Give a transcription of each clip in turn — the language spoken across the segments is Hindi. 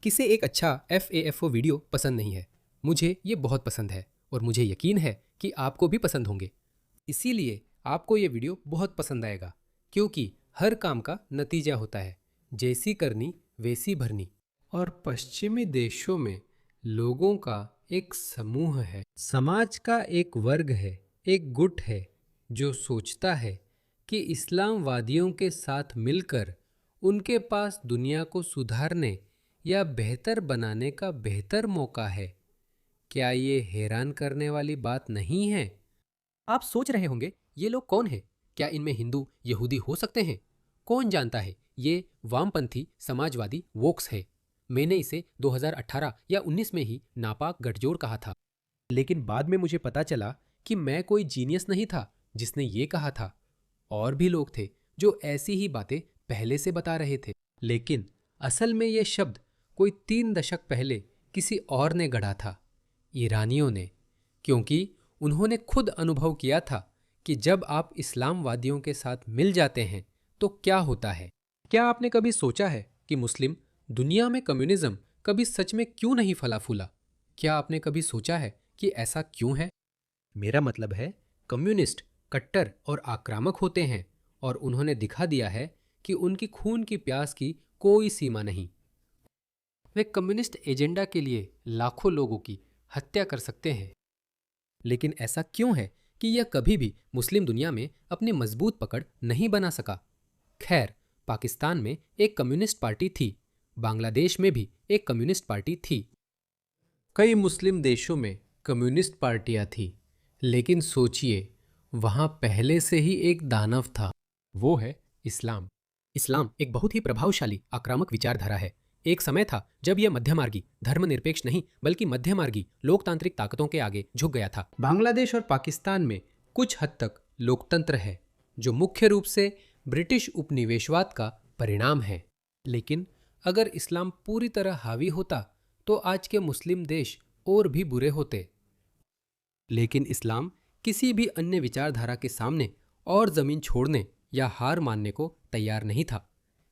किसे एक अच्छा FAFO वीडियो पसंद नहीं है। मुझे ये बहुत पसंद है और मुझे यकीन है कि आपको भी पसंद होंगे। इसीलिए आपको ये वीडियो बहुत पसंद आएगा, क्योंकि हर काम का नतीजा होता है जैसी करनी वैसी भरनी। और पश्चिमी देशों में लोगों का एक समूह है, समाज का एक वर्ग है, एक गुट है जो सोचता है कि इस्लामवादियों के साथ मिलकर उनके पास दुनिया को सुधारने या बेहतर बनाने का बेहतर मौका है। क्या ये हैरान करने वाली बात नहीं है? आप सोच रहे होंगे, ये लोग कौन हैं? क्या इनमें हिंदू यहूदी हो सकते हैं? कौन जानता है, ये वामपंथी समाजवादी वोक्स है। मैंने इसे 2018 या 19 में ही नापाक गठजोड़ कहा था, लेकिन बाद में मुझे पता चला कि मैं कोई जीनियस नहीं था जिसने ये कहा था। और भी लोग थे जो ऐसी ही बातें पहले से बता रहे थे, लेकिन असल में ये शब्द कोई 3 दशक पहले किसी और ने गढ़ा था, ईरानियों ने, क्योंकि उन्होंने खुद अनुभव किया था कि जब आप इस्लामवादियों के साथ मिल जाते हैं तो क्या होता है। क्या आपने कभी सोचा है कि मुस्लिम दुनिया में कम्युनिज्म कभी सच में क्यों नहीं फला फूला? क्या आपने कभी सोचा है कि ऐसा क्यों है? मेरा मतलब है, कम्युनिस्ट कट्टर और आक्रामक होते हैं और उन्होंने दिखा दिया है कि उनकी खून की प्यास की कोई सीमा नहीं। वे कम्युनिस्ट एजेंडा के लिए लाखों लोगों की हत्या कर सकते हैं। लेकिन ऐसा क्यों है कि यह कभी भी मुस्लिम दुनिया में अपनी मजबूत पकड़ नहीं बना सका? खैर, पाकिस्तान में एक कम्युनिस्ट पार्टी थी, बांग्लादेश में भी एक कम्युनिस्ट पार्टी थी, कई मुस्लिम देशों में कम्युनिस्ट पार्टियां थी। लेकिन सोचिए, वहां पहले से ही एक दानव था, वो है इस्लाम। इस्लाम एक बहुत ही प्रभावशाली आक्रामक विचारधारा है। एक समय था जब यह मध्यमार्गी, धर्मनिरपेक्ष नहीं बल्कि मध्यमार्गी लोकतांत्रिक ताकतों के आगे झुक गया था। बांग्लादेश और पाकिस्तान में कुछ हद तक लोकतंत्र है, जो मुख्य रूप से ब्रिटिश उपनिवेशवाद का परिणाम है। लेकिन अगर इस्लाम पूरी तरह हावी होता तो आज के मुस्लिम देश और भी बुरे होते। लेकिन इस्लाम किसी भी अन्य विचारधारा के सामने और जमीन छोड़ने या हार मानने को तैयार नहीं था।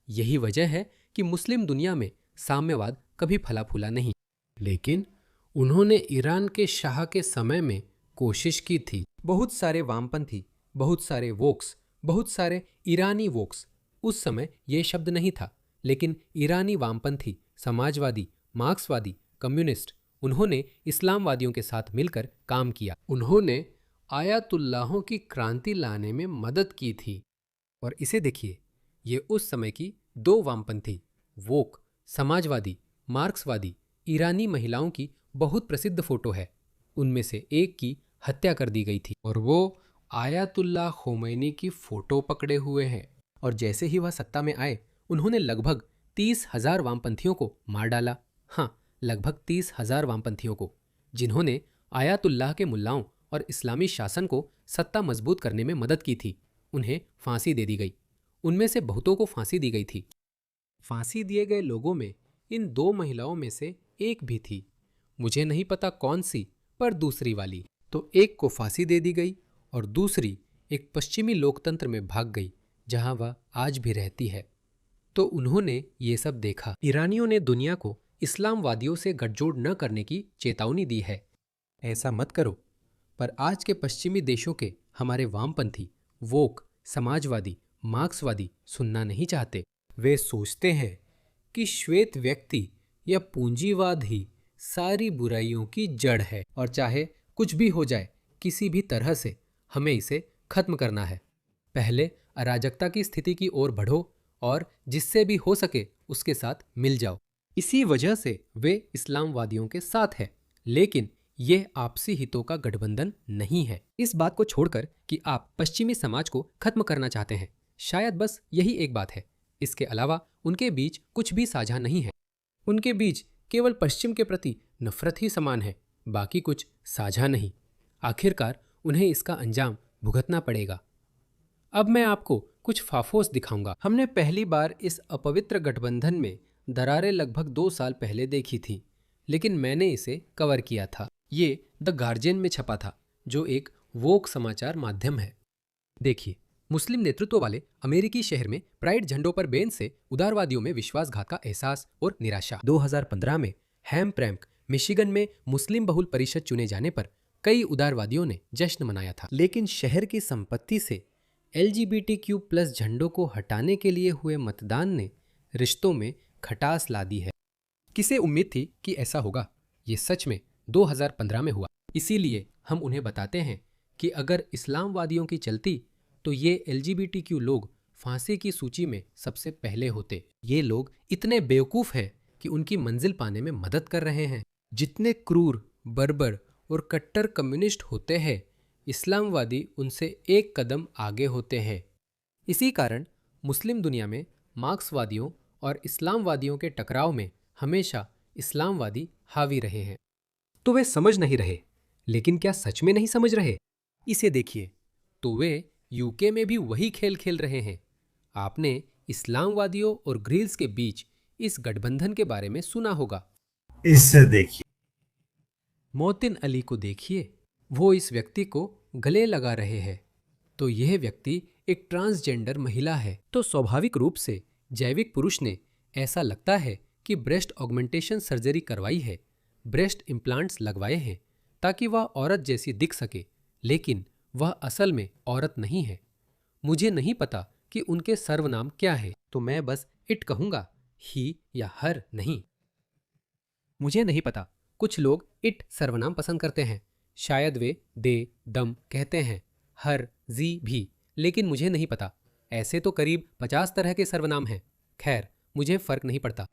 यही वजह है कि मुस्लिम दुनिया में साम्यवाद कभी फला फूला नहीं। लेकिन उन्होंने ईरान के शाह के समय में कोशिश की थी। बहुत सारे वामपंथी, बहुत सारे वोक्स, बहुत सारे ईरानी वोक्स, उस समय यह शब्द नहीं था, लेकिन ईरानी वामपंथी, समाजवादी, मार्क्सवादी, कम्युनिस्ट, उन्होंने इस्लामवादियों के साथ मिलकर काम किया। उन्होंने आयतुल्लाहों की क्रांति लाने में मदद की थी। और इसे देखिए, ये उस समय की 2 वामपंथी, वोक, समाजवादी, मार्क्सवादी ईरानी महिलाओं की बहुत प्रसिद्ध फोटो है। उनमें से एक की हत्या कर दी गई थी और वो आयतुल्लाह खोमैनी की फोटो पकड़े हुए हैं। और जैसे ही वह सत्ता में आए, उन्होंने लगभग 30,000 वामपंथियों को मार डाला। हाँ, लगभग 30,000 वामपंथियों को, जिन्होंने आयतुल्लाह के मुल्लाओं और इस्लामी शासन को सत्ता मजबूत करने में मदद की थी। उन्हें फांसी दे दी गई। उनमें से बहुतों को फांसी दी गई थी। फांसी दिए गए लोगों में इन 2 महिलाओं में से एक भी थी। मुझे नहीं पता कौन सी, पर दूसरी वाली। तो एक को फांसी दे दी गई और दूसरी एक पश्चिमी लोकतंत्र में भाग गई, जहां वह आज भी रहती है। तो उन्होंने ये सब देखा। ईरानियों ने दुनिया को इस्लामवादियों से गठजोड़ न करने की चेतावनी दी है, ऐसा मत करो। पर आज के पश्चिमी देशों के हमारे वामपंथी, वोक, समाजवादी, मार्क्सवादी सुनना नहीं चाहते। वे सोचते हैं कि श्वेत व्यक्ति या पूंजीवाद ही सारी बुराइयों की जड़ है और चाहे कुछ भी हो जाए, किसी भी तरह से हमें इसे खत्म करना है। पहले अराजकता की स्थिति की ओर बढ़ो और जिससे भी हो सके उसके साथ मिल जाओ। इसी वजह से वे इस्लामवादियों के साथ है। लेकिन यह आपसी हितों का गठबंधन नहीं है। इस बात को छोड़कर कि आप पश्चिमी समाज को खत्म करना चाहते हैं, शायद बस यही एक बात है। इसके अलावा उनके बीच कुछ भी साझा नहीं है। उनके बीच केवल पश्चिम के प्रति नफरत ही समान है, बाकी कुछ साझा नहीं। आखिरकार उन्हें इसका अंजाम भुगतना पड़ेगा। अब मैं आपको कुछ फाफोस दिखाऊंगा। हमने पहली बार इस अपवित्र गठबंधन में दरारें लगभग 2 साल पहले देखी थी, लेकिन मैंने इसे कवर किया था। ये द गार्जियन में छपा था, जो एक वोक समाचार माध्यम है। देखिए, मुस्लिम नेतृत्व वाले अमेरिकी शहर में प्राइड झंडों पर बेंच से उदारवादियों में विश्वासघात का एहसास और निराशा। 2015 में हैमप्रैंक मिशिगन में मुस्लिम बहुल परिषद चुने जाने पर कई उदारवादियों ने जश्न मनाया था, लेकिन शहर की संपत्ति से LGBTQ+ झंडों को हटाने के लिए हुए मतदान ने रिश्तों में खटास ला दी है। किसे उम्मीद थी कि ऐसा होगा? ये सच में 2015 में हुआ। इसीलिए हम उन्हें बताते हैं कि अगर इस्लामवादियों की चलती तो ये LGBTQ लोग फांसी की सूची में सबसे पहले होते। ये लोग इतने बेवकूफ़ हैं कि उनकी मंजिल पाने में मदद कर रहे हैं। जितने क्रूर, बर्बर और कट्टर कम्युनिस्ट होते हैं, इस्लामवादी उनसे एक कदम आगे होते हैं। इसी कारण मुस्लिम दुनिया में मार्क्सवादियों और इस्लामवादियों के टकराव में हमेशा इस्लामवादी हावी रहे हैं। तो वे समझ नहीं रहे, लेकिन क्या सच में नहीं समझ रहे? इसे देखिए, तो वे यूके में भी वही खेल खेल रहे हैं। आपने इस्लामवादियों और ग्रिल्स के बीच इस गठबंधन के बारे में सुना होगा। इसे देखिए, मोहसिन अली को देखिए, वो इस व्यक्ति को गले लगा रहे हैं। तो यह व्यक्ति एक ट्रांसजेंडर महिला है, तो स्वाभाविक रूप से जैविक पुरुष ने ऐसा लगता है कि ब्रेस्ट ऑगमेंटेशन सर्जरी करवाई है, ब्रेस्ट इम्प्लांट्स लगवाए हैं ताकि वह औरत जैसी दिख सके, लेकिन वह असल में औरत नहीं है। मुझे नहीं पता कि उनके सर्वनाम क्या है, तो मैं बस इट कहूँगा, ही या हर नहीं। मुझे नहीं पता, कुछ लोग इट सर्वनाम पसंद करते हैं, शायद वे दे, दम कहते हैं, हर, जी भी, लेकिन मुझे नहीं पता। ऐसे तो करीब 50 तरह के सर्वनाम हैं। खैर, मुझे फर्क नहीं पड़ता।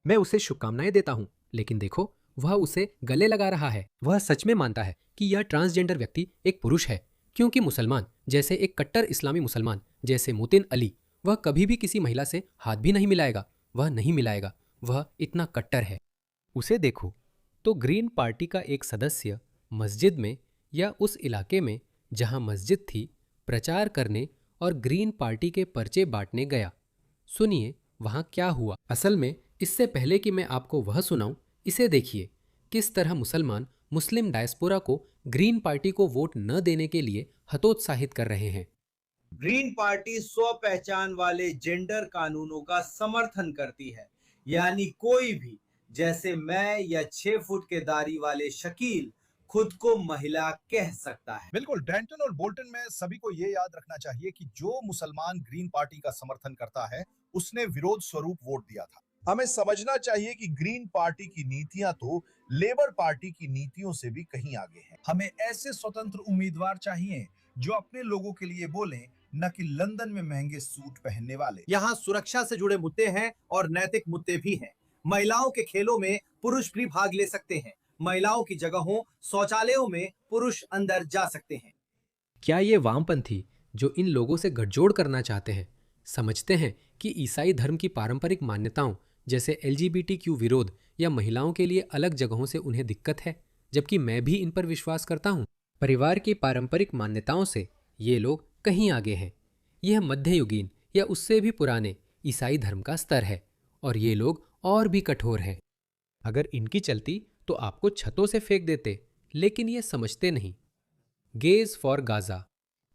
मैं उसे शुभकामनाएं देता हूँ, लेकिन देखो, वह उसे गले लगा रहा है। वह सच में मानता है कि यह ट्रांसजेंडर व्यक्ति एक पुरुष है, क्योंकि मुसलमान जैसे एक कट्टर इस्लामी मुसलमान जैसे मोहसिन अली, वह कभी भी किसी महिला से हाथ भी नहीं मिलाएगा। वह नहीं मिलाएगा, वह इतना कट्टर है। उसे देखो तो ग्रीन पार्टी का एक सदस्य मस्जिद में या उस इलाके में जहां मस्जिद थी प्रचार करने और ग्रीन पार्टी के पर्चे बांटने गया। सुनिए वहां क्या हुआ। असल में इससे पहले कि मैं आपको वह सुनाऊं, इसे देखिए किस तरह मुसलमान मुस्लिम डायस्पोरा को ग्रीन पार्टी को वोट न देने के लिए हतोत्साहित कर रहे हैं। ग्रीन पार्टी स्व पहचान वाले जेंडर कानूनों का समर्थन करती है, यानी कोई भी, जैसे मैं या 6 फुट के दाढ़ी वाले शकील, खुद को महिला कह सकता है। बिल्कुल, डेंटन और बोल्टन में सभी को ये याद रखना चाहिए कि जो मुसलमान ग्रीन पार्टी का समर्थन करता है, उसने विरोध स्वरूप वोट दिया था। हमें समझना चाहिए कि ग्रीन पार्टी की नीतियां तो लेबर पार्टी की नीतियों से भी कहीं आगे हैं। हमें ऐसे स्वतंत्र उम्मीदवार चाहिए जो अपने लोगों के लिए बोलें, न कि लंदन में महंगे सूट पहनने वाले। यहाँ सुरक्षा से जुड़े मुद्दे हैं और नैतिक मुद्दे भी हैं। महिलाओं के खेलों में पुरुष भी भाग ले सकते हैं। महिलाओं की जगहों शौचालयों में पुरुष अंदर जा सकते हैं। क्या ये वामपंथी जो इन लोगों से गठजोड़ करना चाहते हैं समझते हैं कि ईसाई धर्म की पारंपरिक मान्यताओं जैसे LGBTQ विरोध या महिलाओं के लिए अलग जगहों से उन्हें दिक्कत है, जबकि मैं भी इन पर विश्वास करता हूँ। परिवार की पारंपरिक मान्यताओं से ये लोग कहीं आगे हैं। यह मध्ययुगीन या उससे भी पुराने ईसाई धर्म का स्तर है और ये लोग और भी कठोर हैं। अगर इनकी चलती तो आपको छतों से फेंक देते, लेकिन ये समझते नहीं। गेज फॉर गाजा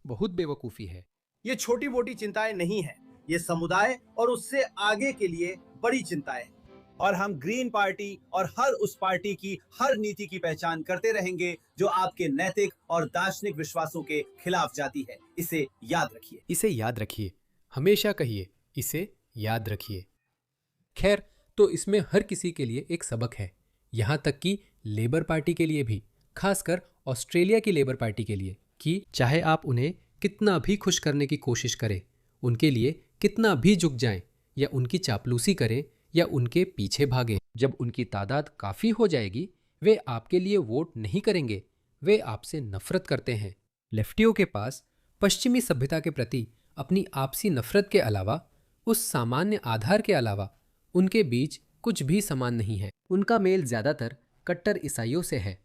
बहुत बेवकूफ़ी है। ये छोटी मोटी चिंताएं नहीं है, ये समुदाय और उससे आगे के लिए बड़ी चिंताएं। और हम ग्रीन पार्टी और हर उस पार्टी की हर नीति की पहचान करते रहेंगे जो आपके नैतिक और दार्शनिक विश्वासों के खिलाफ जाती है। इसे याद रखिए। इसे याद रखिए, हमेशा कहिए, इसे याद रखिए। खैर, तो इसमें हर किसी के लिए एक सबक है, यहाँ तक कि लेबर पार्टी के लिए भी, खासकर ऑस्ट्रेलिया की लेबर पार्टी के लिए, कि चाहे आप उन्हें कितना भी खुश करने की कोशिश करें, उनके लिए कितना भी झुक जाएं या उनकी चापलूसी करें या उनके पीछे भागें, जब उनकी तादाद काफ़ी हो जाएगी वे आपके लिए वोट नहीं करेंगे। वे आपसे नफरत करते हैं। लेफ्टियों के पास पश्चिमी सभ्यता के प्रति अपनी आपसी नफरत के अलावा, उस सामान्य आधार के अलावा, उनके बीच कुछ भी समान नहीं है। उनका मेल ज़्यादातर कट्टर ईसाइयों से है।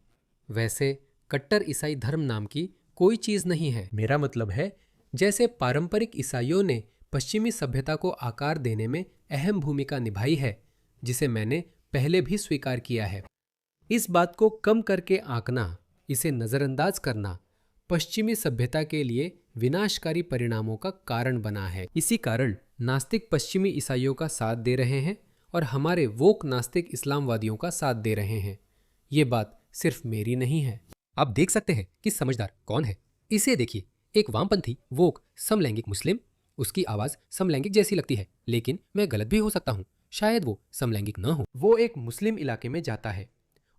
वैसे कट्टर ईसाई धर्म नाम की कोई चीज़ नहीं है। मेरा मतलब है, जैसे पारंपरिक ईसाइयों ने पश्चिमी सभ्यता को आकार देने में अहम भूमिका निभाई है, जिसे मैंने पहले भी स्वीकार किया है। इस बात को कम करके आंकना, इसे नज़रअंदाज करना, पश्चिमी सभ्यता के लिए विनाशकारी परिणामों का कारण बना है। इसी कारण नास्तिक पश्चिमी ईसाइयों का साथ दे रहे हैं और हमारे वोक नास्तिक इस्लामवादियों का साथ दे रहे हैं। ये बात सिर्फ मेरी नहीं है। आप देख सकते हैं कि समझदार कौन है। इसे देखिए, एक वामपंथी वोक समलैंगिक मुस्लिम। उसकी आवाज समलैंगिक जैसी लगती है, लेकिन मैं गलत भी हो सकता हूँ। शायद वो समलैंगिक न हो। वो एक मुस्लिम इलाके में जाता है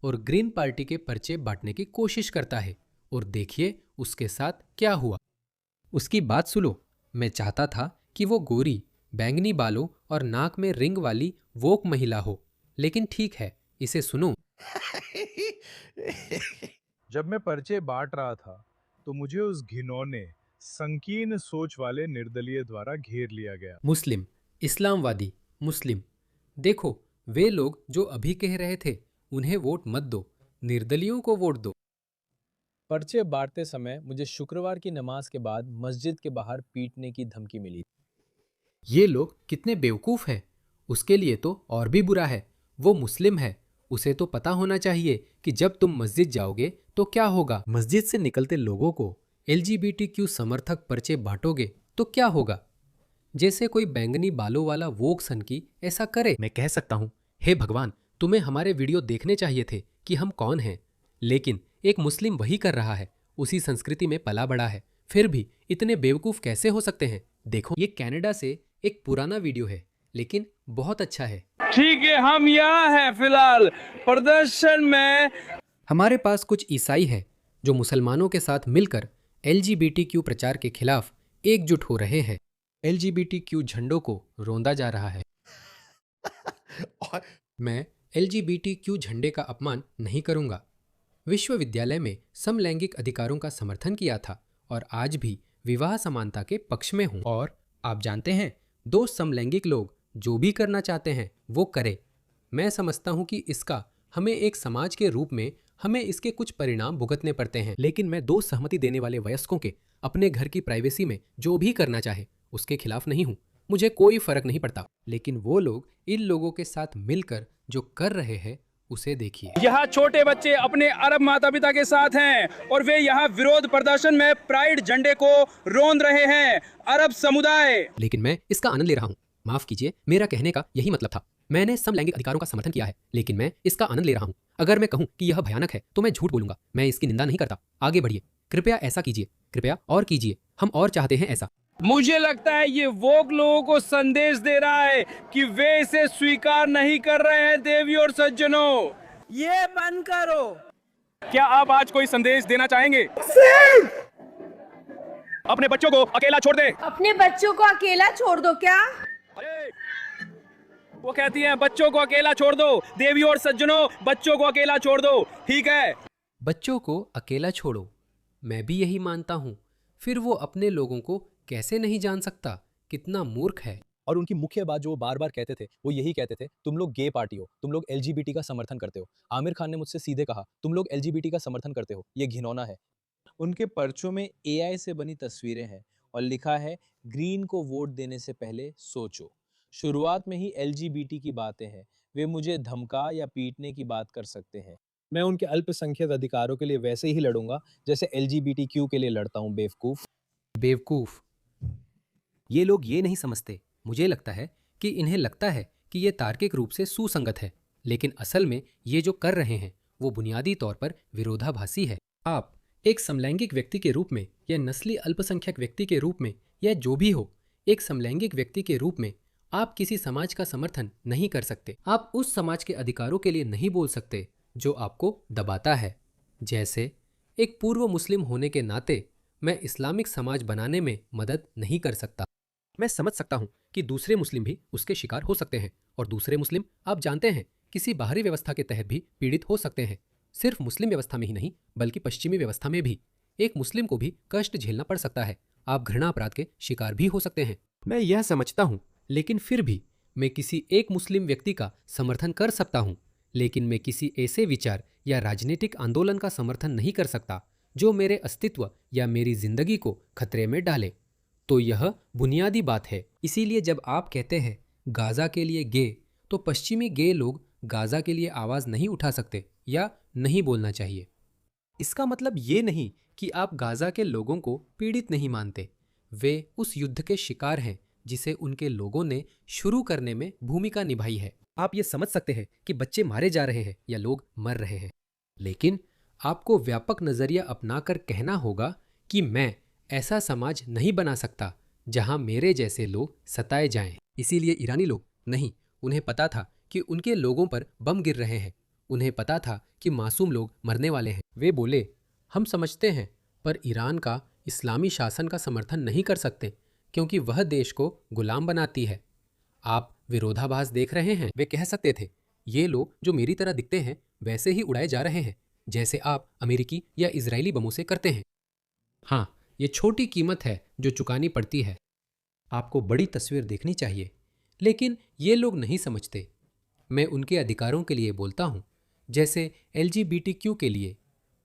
और ग्रीन पार्टी के पर्चे बांटने की कोशिश करता है, और देखिए उसके साथ क्या हुआ। उसकी बात सुनो। मैं चाहता था कि वो गोरी, बैंगनी बालों और नाक में रिंग वाली वोक महिला हो, लेकिन ठीक है, इसे सुनो। जब मैं पर्चे बांट रहा था तो मुझे उस घिनौने संकीर्ण सोच वाले निर्दलीय द्वारा घेर लिया गया। मुस्लिम, इस्लामवादी, मुस्लिम। देखो, वे लोग जो अभी कह रहे थे, उन्हें वोट मत दो, निर्दलियों को वोट दो। पर्चे बांटते समय मुझे शुक्रवार की नमाज के बाद मस्जिद के बाहर पीटने की धमकी मिली। ये लोग कितने बेवकूफ हैं। उसके लिए तो और भी बुरा है, वो मुस्लिम है। उसे तो पता होना चाहिए कि जब तुम मस्जिद जाओगे तो क्या होगा। मस्जिद से निकलते लोगों को LGBTQ समर्थक पर्चे बांटोगे तो क्या होगा। जैसे कोई बैंगनी बालों वाला वोक सन की ऐसा करे। मैं कह सकता हूँ, हे भगवान, तुम्हें हमारे वीडियो देखने चाहिए थे कि हम कौन हैं। लेकिन एक मुस्लिम वही कर रहा है, उसी संस्कृति में पला बड़ा है, फिर भी इतने बेवकूफ़ कैसे हो सकते हैं। देखो, ये कनाडा से एक पुराना वीडियो है, लेकिन बहुत अच्छा है। ठीक है, हम यहाँ हैं फिलहाल प्रदर्शन में। हमारे पास कुछ ईसाई हैं जो मुसलमानों के साथ मिलकर LGBTQ प्रचार के खिलाफ एकजुट हो रहे हैं। LGBTQ झंडों को रौंदा जा रहा है। मैं LGBTQ झंडे का अपमान नहीं करूंगा। विश्वविद्यालय में समलैंगिक अधिकारों का समर्थन किया था और आज भी विवाह समानता के पक्ष में हूं। और आप जानते हैं, दो समलैंगिक लोग जो भी करना चाहते हैं वो करें। मैं समझता हूं कि इसका हमें एक समाज के रूप में हमें इसके कुछ परिणाम भुगतने पड़ते हैं, लेकिन मैं दो सहमति देने वाले वयस्कों के अपने घर की प्राइवेसी में जो भी करना चाहे उसके खिलाफ नहीं हूं। मुझे कोई फर्क नहीं पड़ता, लेकिन वो लोग इन लोगों के साथ मिलकर जो कर रहे हैं उसे देखिए। यहाँ छोटे बच्चे अपने अरब माता पिता के साथ हैं और वे यहाँ विरोध प्रदर्शन में प्राइड झंडे को रौंद रहे हैं। अरब समुदाय। लेकिन मैं इसका आनंद ले रहा हूँ। माफ कीजिए, मेरा कहने का यही मतलब था। मैंने समलैंगिक अधिकारों का समर्थन किया है, लेकिन मैं इसका आनंद ले रहा हूँ। अगर मैं कहूँ कि यह भयानक है तो मैं झूठ बोलूंगा। मैं इसकी निंदा नहीं करता। आगे बढ़िए, कृपया ऐसा कीजिए, कृपया और कीजिए। हम और चाहते हैं ऐसा। मुझे लगता है ये वोक लोगों को संदेश दे रहा है कि वे इसे स्वीकार नहीं कर रहे हैं। देवियों और सज्जनों, ये बंद करो। क्या आप आज कोई संदेश देना चाहेंगे? अपने बच्चों को अकेला छोड़ दे। अपने बच्चों को अकेला छोड़ दो क्या? वो कहती हैं बच्चों को अकेला छोड़ दो। देवियों और सज्जनों, बच्चों को अकेला छोड़ दो, ठीक है? बच्चों को अकेला छोड़ो, मैं भी यही मानता हूँ। फिर वो अपने लोगों को कैसे नहीं जान सकता? कितना मूर्ख है। और उनकी मुख्य बात जो वो बार बार कहते थे, वो यही कहते थे, तुम लोग गे पार्टी हो, तुम लोग LGBT का समर्थन करते हो। आमिर खान ने मुझसे सीधे कहा, तुम लोग LGBT का समर्थन करते हो, ये घिनौना है। उनके पर्चों में AI से बनी तस्वीरें हैं और लिखा है, ग्रीन को वोट देने से पहले सोचो। शुरुआत में ही LGBT की बातें हैं। वे मुझे धमका या पीटने की बात कर सकते हैं। मैं उनके अल्पसंख्यक अधिकारों के लिए वैसे ही लड़ूंगा जैसे LGBTQ के लिए लड़ता हूँ। बेवकूफ। बेवकूफ। ये लोग ये नहीं समझते। मुझे लगता है कि इन्हें लगता है कि ये तार्किक रूप से सुसंगत है, लेकिन असल में ये जो कर रहे हैं वो बुनियादी तौर पर विरोधाभासी है। आप एक समलैंगिक व्यक्ति के रूप में या नस्ली अल्पसंख्यक व्यक्ति के रूप में या जो भी हो, एक समलैंगिक व्यक्ति के रूप में आप किसी समाज का समर्थन नहीं कर सकते। आप उस समाज के अधिकारों के लिए नहीं बोल सकते जो आपको दबाता है। जैसे एक पूर्व मुस्लिम होने के नाते मैं इस्लामिक समाज बनाने में मदद नहीं कर सकता। मैं समझ सकता हूँ कि दूसरे मुस्लिम भी उसके शिकार हो सकते हैं, और दूसरे मुस्लिम, आप जानते हैं, किसी बाहरी व्यवस्था के तहत भी पीड़ित हो सकते हैं। सिर्फ मुस्लिम व्यवस्था में ही नहीं, बल्कि पश्चिमी व्यवस्था में भी एक मुस्लिम को भी कष्ट झेलना पड़ सकता है। आप घृणा अपराध के शिकार भी हो सकते हैं। मैं यह समझता हूँ, लेकिन फिर भी मैं किसी एक मुस्लिम व्यक्ति का समर्थन कर सकता हूँ, लेकिन मैं किसी ऐसे विचार या राजनीतिक आंदोलन का समर्थन नहीं कर सकता जो मेरे अस्तित्व या मेरी जिंदगी को खतरे में डाले। तो यह बुनियादी बात है। इसीलिए जब आप कहते हैं गाजा के लिए गे, तो पश्चिमी गे लोग गाजा के लिए आवाज़ नहीं उठा सकते या नहीं बोलना चाहिए। इसका मतलब ये नहीं कि आप गाजा के लोगों को पीड़ित नहीं मानते। वे उस युद्ध के शिकार हैं जिसे उनके लोगों ने शुरू करने में भूमिका निभाई है। आप ये समझ सकते हैं कि बच्चे मारे जा रहे हैं या लोग मर रहे हैं, लेकिन आपको व्यापक नजरिया अपनाकर कहना होगा कि मैं ऐसा समाज नहीं बना सकता जहां मेरे जैसे लोग सताए जाएं। इसीलिए ईरानी लोग नहीं, उन्हें पता था कि उनके लोगों पर बम गिर रहे हैं, उन्हें पता था कि मासूम लोग मरने वाले हैं। वे बोले, हम समझते हैं, पर ईरान का इस्लामी शासन का समर्थन नहीं कर सकते क्योंकि वह देश को गुलाम बनाती है। आप विरोधाभास देख रहे हैं। वे कह सकते थे, ये लोग जो मेरी तरह दिखते हैं वैसे ही उड़ाए जा रहे हैं जैसे आप अमेरिकी या इजरायली बमों से करते हैं। हाँ, ये छोटी कीमत है जो चुकानी पड़ती है। आपको बड़ी तस्वीर देखनी चाहिए, लेकिन ये लोग नहीं समझते। मैं उनके अधिकारों के लिए बोलता हूँ, जैसे LGBTQ के लिए,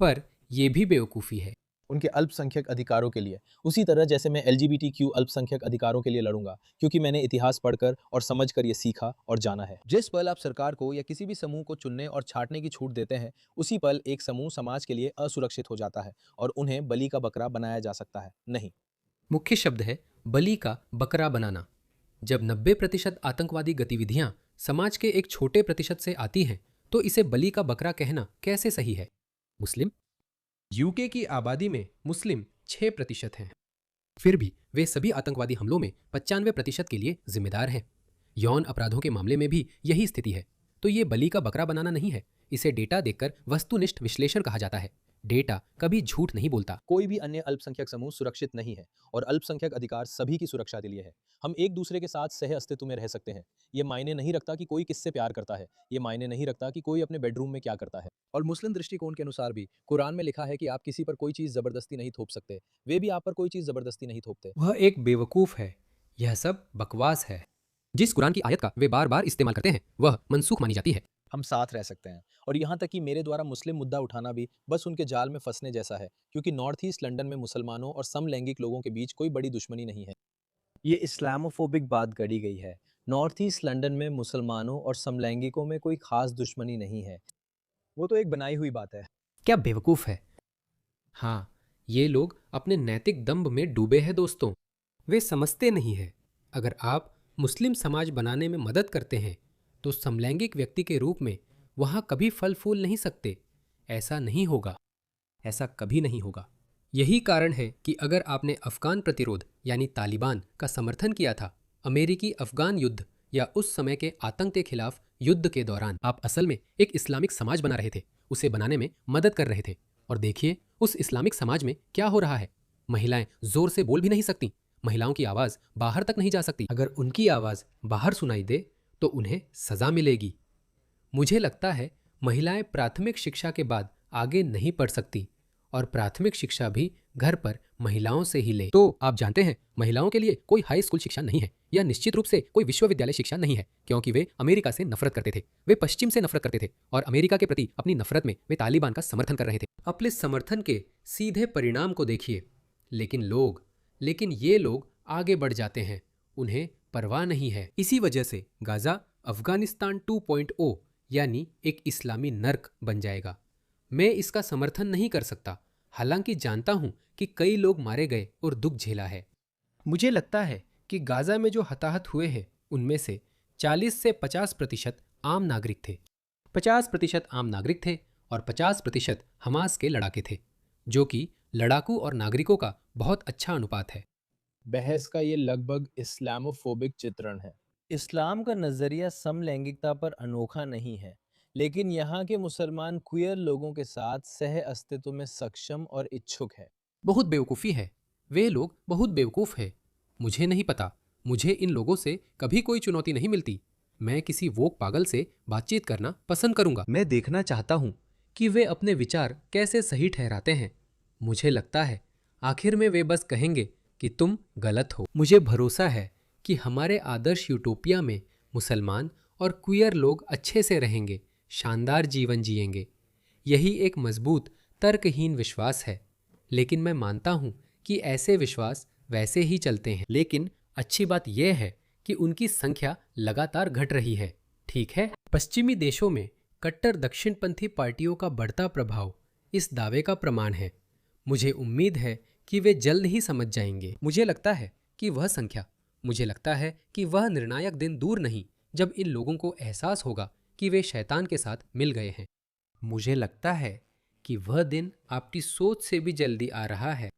पर यह भी बेवकूफ़ी है। उनके अल्पसंख्यक अधिकारों के लिए, उसी तरह जैसे मैं LGBTQ अल्पसंख्यक अधिकारों के लिए लड़ूंगा, क्योंकि मैंने इतिहास पढ़कर और समझकर ये सीखा और जाना है। जिस पल आप सरकार को या किसी भी समूह को चुनने और छांटने की छूट देते हैं, उसी पल एक समूह समाज के लिए असुरक्षित हो जाता है और उन्हें बलि का बकरा बनाया जा सकता है। नहीं, मुख्य शब्द है बलि का बकरा बनाना। जब 90% आतंकवादी गतिविधियां समाज के एक छोटे प्रतिशत से आती हैं, तो इसे बलि का बकरा कहना कैसे सही है? मुस्लिम यूके की आबादी में मुस्लिम 6% हैं, फिर भी वे सभी आतंकवादी हमलों में 95% के लिए जिम्मेदार हैं। यौन अपराधों के मामले में भी यही स्थिति है। तो ये बलि का बकरा बनाना नहीं है, इसे डेटा देखकर वस्तुनिष्ठ विश्लेषण कहा जाता है। डेटा कभी झूठ नहीं बोलता। कोई भी अन्य अल्पसंख्यक समूह सुरक्षित नहीं है और अल्पसंख्यक अधिकार सभी की सुरक्षा के लिए है। हम एक दूसरे के साथ सह अस्तित्व में रह सकते हैं। ये मायने नहीं रखता कि कोई किससे प्यार करता है, ये मायने नहीं रखता कि कोई अपने बेडरूम में क्या करता है। और मुस्लिम दृष्टिकोण के अनुसार भी कुरान में लिखा है कि आप किसी पर कोई चीज जबरदस्ती नहीं थोप सकते। वे भी आप पर कोई चीज जबरदस्ती नहीं थोपते। वह एक बेवकूफ है। यह सब बकवास है। जिस कुरान की आयत का वे बार बार इस्तेमाल करते हैं वह मनसूख मानी जाती है। हम साथ रह सकते हैं, और यहाँ तक कि मेरे द्वारा मुस्लिम मुद्दा उठाना भी बस उनके जाल में फंसने जैसा है, क्योंकि नॉर्थ ईस्ट लंदन में मुसलमानों और समलैंगिक लोगों के बीच कोई बड़ी दुश्मनी नहीं है। ये इस्लामोफोबिक बात गढ़ी गई है। नॉर्थ ईस्ट लंदन में मुसलमानों और समलैंगिकों में कोई खास दुश्मनी नहीं है। वो तो एक बनाई हुई बात है। क्या बेवकूफ है। हाँ, ये लोग अपने नैतिक दंभ में डूबे हैं दोस्तों। वे समझते नहीं है, अगर आप मुस्लिम समाज बनाने में मदद करते हैं तो समलैंगिक व्यक्ति के रूप में वहां कभी फल फूल नहीं सकते। ऐसा नहीं होगा, ऐसा कभी नहीं होगा। यही कारण है कि अगर आपने अफगान प्रतिरोध यानी तालिबान का समर्थन किया था अमेरिकी अफगान युद्ध या उस समय के आतंक के खिलाफ युद्ध के दौरान, आप असल में एक इस्लामिक समाज बना रहे थे, उसे बनाने में मदद कर रहे थे। और देखिए उस इस्लामिक समाज में क्या हो रहा है। महिलाएं जोर से बोल भी नहीं सकती, महिलाओं की आवाज बाहर तक नहीं जा सकती। अगर उनकी आवाज बाहर सुनाई दे तो उन्हें सजा मिलेगी। मुझे लगता है महिलाएं प्राथमिक शिक्षा के बाद आगे नहीं पढ़ सकती, और प्राथमिक शिक्षा भी घर पर महिलाओं से ही ले। तो आप जानते हैं, महिलाओं के लिए कोई हाई स्कूल शिक्षा नहीं है, या निश्चित रूप से कोई विश्वविद्यालय शिक्षा नहीं है, क्योंकि वे अमेरिका से नफरत करते थे, वे पश्चिम से नफरत करते थे, और अमेरिका के प्रति अपनी नफरत में वे तालिबान का समर्थन कर रहे थे। अपने समर्थन के सीधे परिणाम को देखिए। लेकिन ये लोग आगे बढ़ जाते हैं, उन्हें परवाह नहीं है। इसी वजह से गाजा अफगानिस्तान 2.0 यानी एक इस्लामी नर्क बन जाएगा। मैं इसका समर्थन नहीं कर सकता, हालांकि जानता हूं कि कई लोग मारे गए और दुख झेला है। मुझे लगता है कि गाजा में जो हताहत हुए हैं उनमें से 40 से 50% आम नागरिक थे। 50% आम नागरिक थे और 50% हमास के लड़ाके थे, जो कि लड़ाकू और नागरिकों का बहुत अच्छा अनुपात है। बहस का ये लगभग इस्लामोफोबिक चित्रण है। इस्लाम का नज़रिया समलैंगिकता पर अनोखा नहीं है, लेकिन यहाँ के मुसलमान क्वियर लोगों के साथ सह अस्तित्व में सक्षम और इच्छुक है। बहुत बेवकूफ़ी है। वे लोग बहुत बेवकूफ़ है। मुझे नहीं पता, मुझे इन लोगों से कभी कोई चुनौती नहीं मिलती। मैं किसी वोक पागल से बातचीत करना पसंद करूंगा। मैं देखना चाहता हूं कि वे अपने विचार कैसे सही ठहराते हैं। मुझे लगता है आखिर में वे बस कहेंगे कि तुम गलत हो। मुझे भरोसा है कि हमारे आदर्श यूटोपिया में मुसलमान और क्वियर लोग अच्छे से रहेंगे, शानदार जीवन जिएंगे। यही एक मजबूत तर्कहीन विश्वास है, लेकिन मैं मानता हूं कि ऐसे विश्वास वैसे ही चलते हैं। लेकिन अच्छी बात यह है कि उनकी संख्या लगातार घट रही है। ठीक है, पश्चिमी देशों में कट्टर दक्षिणपंथी पार्टियों का बढ़ता प्रभाव इस दावे का प्रमाण है। मुझे उम्मीद है कि वे जल्द ही समझ जाएंगे। मुझे लगता है कि वह निर्णायक दिन दूर नहीं जब इन लोगों को एहसास होगा कि वे शैतान के साथ मिल गए हैं। मुझे लगता है कि वह दिन आपकी सोच से भी जल्दी आ रहा है।